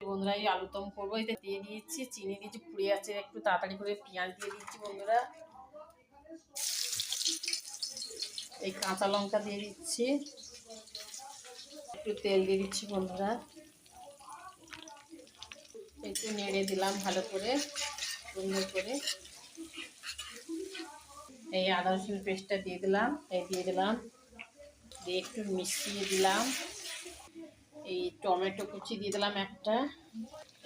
বন্ধুরা এই আলুদম করবো, এতে দিয়ে দিয়েছি চিনি দিয়েছি, পুড়ে আছে একটু তাড়াতাড়ি করে পেঁয়াজ দিয়ে দিচ্ছি বন্ধুরা, এই কাঁচা লঙ্কা দিয়ে দিচ্ছি, একটু তেল দিয়ে দিচ্ছি বন্ধুরা, একটু নেড়ে দিলাম ভালো করে সুন্দর করে, এই আদা রসুন পেস্টটা দিয়ে দিলাম, দিয়ে একটু মিশিয়ে দিলাম, এই টমেটো কুচি দিয়ে দিলাম একটা,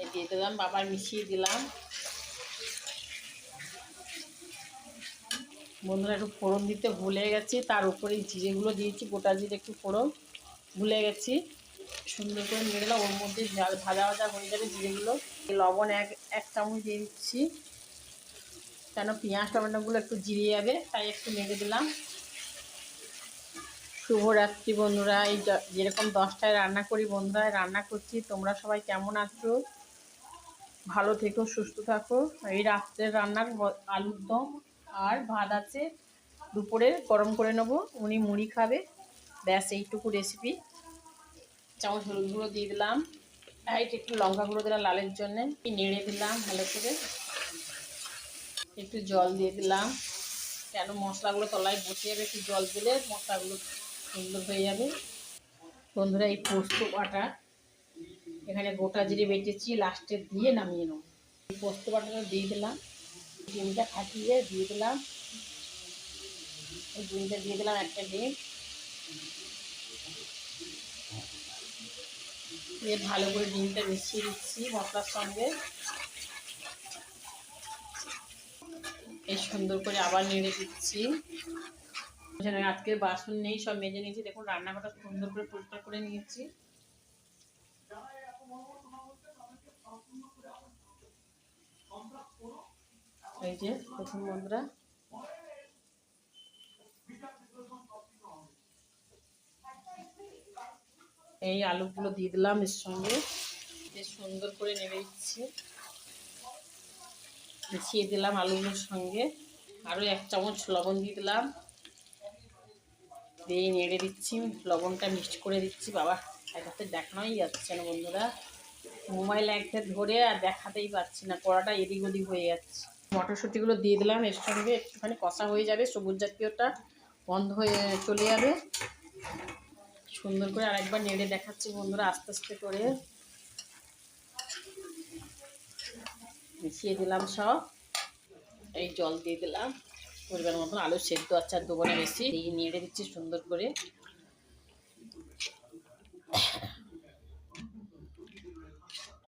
এই দিয়ে দিলাম, আবার মিশিয়ে দিলাম বন্ধুরা। একটু ফোড়ন দিতে ভুলে গেছি, তার উপরে জিরেগুলো দিয়েছি, গোটা জিরে একটু ফোড়ন ভুলে গেছি, সুন্দর করে নিয়ে দিলাম, ওর মধ্যে ভাজা ভাজা হয়ে যাবে জিরেগুলো। লবণ এক চামচ দিয়ে দিচ্ছি, কেন পেঁয়াজ টমেটোগুলো একটু জিরিয়ে যাবে, তাই একটু নেড়ে দিলাম। শুভরাত্রি বন্ধুরা, এই যেরকম 10টায় রান্না করি বন্ধুরা, রান্না করছি, তোমরা সবাই কেমন আছো? ভালো থেকো, সুস্থ থাকো। এই রাত্রের রান্নার আলুর দম আর ভাত আছে, দুপুরে গরম করে নেবো, উনি মুড়ি খাবে, ব্যাস এইটুকু রেসিপি। চামচ হলুদ গুঁড়ো দিয়ে দিলাম, একটু লঙ্কা গুঁড়ো দিলাম লালের জন্যে, নেড়ে দিলাম ভালো করে, একটু জল দিয়ে দিলাম, কেন মশলাগুলো তলায় বসে যাবে, একটু জল দিলে মশলাগুলো সুন্দর হয়ে যাবে বন্ধুরা। এই পোস্ত বাটা এখানে গোটা জিরে বেটেছি, লাস্টে দিয়ে নামিয়ে নেব, এই পোস্ত বাটাটা দিয়ে দিলাম, ডিমটা ফাটিয়ে দিয়ে দিলাম, এই ডিমটা দিয়ে দিলাম একটা ডিম, দিয়ে ভালো করে ডিমটা মিশিয়ে দিচ্ছি মশলার সঙ্গে, এই সুন্দর করে আবার নেড়ে দিচ্ছি। আজকে বাসন নেই, সব মেজে নিয়েছি, দেখুন রান্নাঘরটা সুন্দর করে পরিষ্কার করে নিয়েছি। এই যে দেখুন বন্ধুরা, এই আলুগুলো দিয়ে দিলাম এর সঙ্গে, বেশ সুন্দর করে নেড়ে দিচ্ছি, মিশিয়ে দিলাম আলুগুলোর সঙ্গে, আরও 1 চামচ লবণ দিয়ে দিলাম, দিয়ে নেড়ে দিচ্ছি, লবণটা মিক্সড করে দিচ্ছি। বাবা একসাথে দেখানোই যাচ্ছে না বন্ধুরা, মোবাইল একসাথে ধরে আর দেখাতেই পাচ্ছি না, কড়াটা এদিক ওদিক হয়ে যাচ্ছে। মটরশুঁটিগুলো দিয়ে দিলাম এর সঙ্গে, একটুখানি কষা হয়ে যাবে, সবুজ জাতীয়টা বন্ধ হয়ে চলে যাবে, সুন্দর করে আরেকবার নেড়ে দেখাচ্ছি বন্ধুরা, আস্তে আস্তে করে মিশিয়ে দিলাম সব, এই জল দিয়ে দিলাম পরিমাণ মতন, আলু সেদ্ধ আছে আর দেবো না বেশি, এই নেড়ে দিচ্ছি সুন্দর করে,